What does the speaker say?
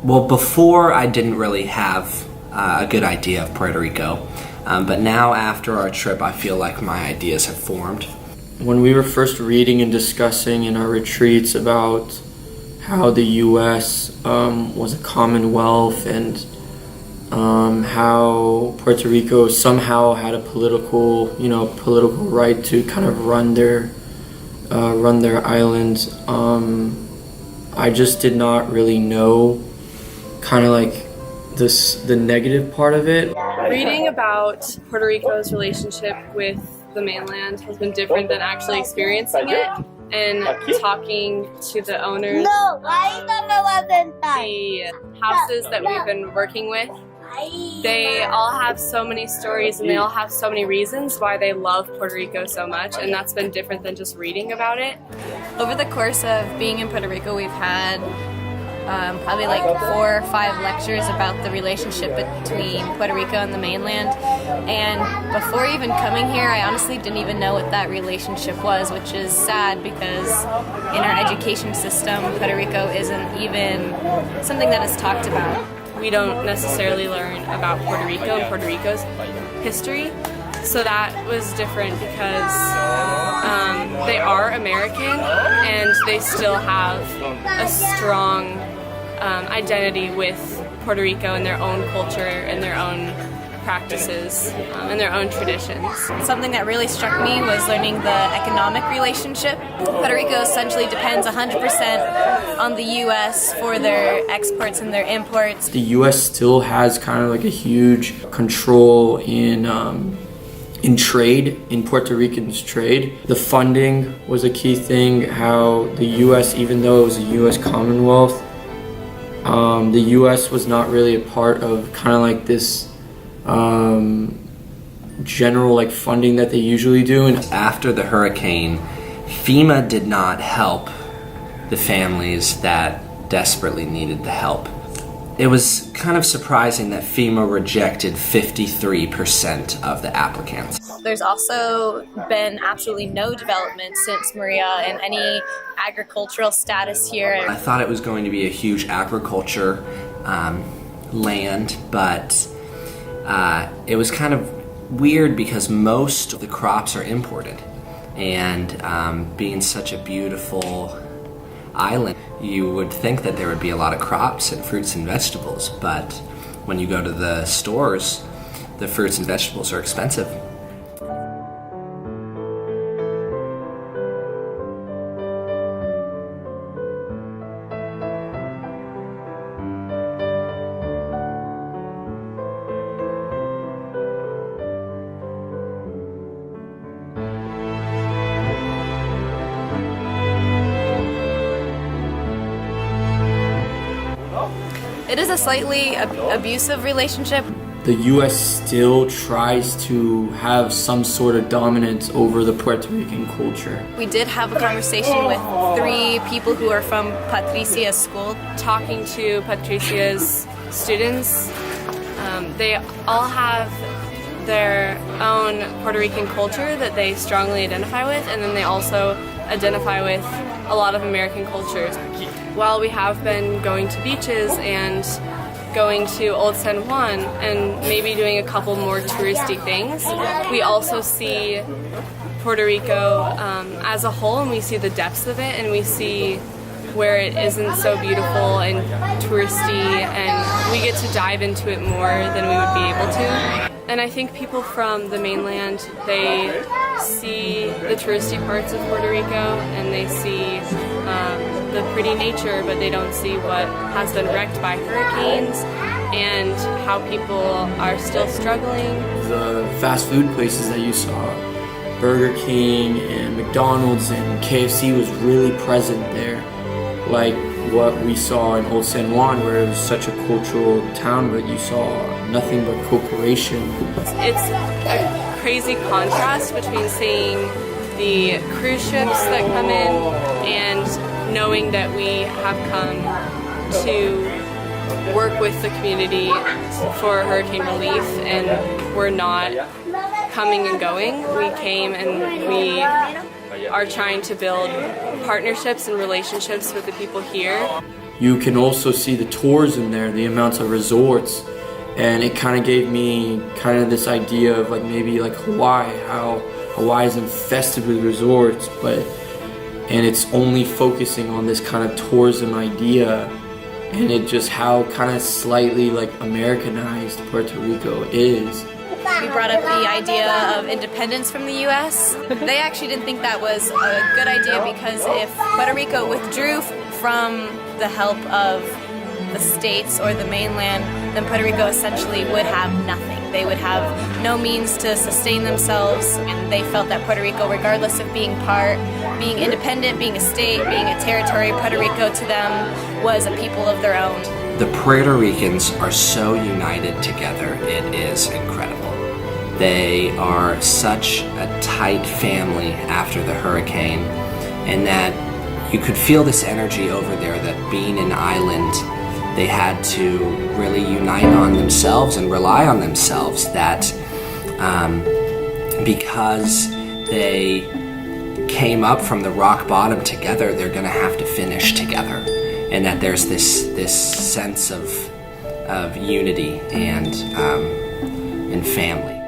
Well, before I didn't really have a good idea of Puerto Rico, but now after our trip I feel like my ideas have formed. When we were first reading and discussing in our retreats about how the U.S. Was a commonwealth and how Puerto Rico somehow had a political right to kind of run their island, I just did not really know kind of like the negative part of it. Reading about Puerto Rico's relationship with the mainland has been different than actually experiencing it, and talking to the owners of the houses that we've been working with. They all have so many stories and they all have so many reasons why they love Puerto Rico so much, and that's been different than just reading about it. Over the course of being in Puerto Rico, we've had probably like 4 or 5 lectures about the relationship between Puerto Rico and the mainland. And before even coming here, I honestly didn't even know what that relationship was, which is sad because in our education system, Puerto Rico isn't even something that is talked about. We don't necessarily learn about Puerto Rico and Puerto Rico's history, so that was different because they are American and they still have a strong identity with Puerto Rico and their own culture and their own practices and their own traditions. Something that really struck me was learning the economic relationship. Puerto Rico essentially depends 100% on the U.S. for their exports and their imports. The U.S. still has kind of like a huge control in trade, in Puerto Rican's trade. The funding was a key thing, how the U.S., even though it was a U.S. Commonwealth, the U.S. was not really a part of kind of like this general like funding that they usually do. And After the hurricane, FEMA did not help the families that desperately needed the help. It was kind of surprising that FEMA rejected 53% of the applicants. There's also been absolutely no development since Maria in any agricultural status here. I thought it was going to be a huge agriculture land, but it was kind of weird because most of the crops are imported, and being such a beautiful island, you would think that there would be a lot of crops and fruits and vegetables, but when you go to the stores, the fruits and vegetables are expensive. It is a slightly abusive relationship. the U.S. still tries to have some sort of dominance over the Puerto Rican culture. We did have a conversation with 3 people who are from Patricia's school. Talking to Patricia's students, they all have their own Puerto Rican culture that they strongly identify with, and then they also identify with a lot of American cultures. While we have been going to beaches and going to Old San Juan and maybe doing a couple more touristy things, we also see Puerto Rico as a whole, and we see the depths of it, and we see where it isn't so beautiful and touristy, and we get to dive into it more than we would be able to. And I think people from the mainland, they see the touristy parts of Puerto Rico and they see the pretty nature, but they don't see what has been wrecked by hurricanes and how people are still struggling. The fast food places that you saw, Burger King and McDonald's and KFC, was really present there. Like what we saw in Old San Juan, where it was such a cultural town, but you saw nothing but corporation. It's a crazy contrast between seeing the cruise ships that come in and knowing that we have come to work with the community for hurricane relief, and we're not coming and going. We came and we are trying to build partnerships and relationships with the people here. you can also see the tourism there, the amounts of resorts, and it kind of gave me kind of this idea of like maybe like Hawaii, how Hawaii is infested with resorts, and it's only focusing on this kind of tourism idea, and it just how kind of slightly like Americanized Puerto Rico is. We brought up the idea of independence from the U.S. They actually didn't think that was a good idea because if Puerto Rico withdrew from the help of the states or the mainland, then Puerto Rico essentially would have nothing. They would have no means to sustain themselves, and they felt that Puerto Rico, regardless of being independent, being a state, being a territory, Puerto Rico to them was a people of their own. The Puerto Ricans are so united together, it is incredible. They are such a tight family after the hurricane, and that you could feel this energy over there, that being an island, they had to really unite on themselves and rely on themselves, that because they came up from the rock bottom together, they're going to have to finish together, and that there's this sense of unity and family.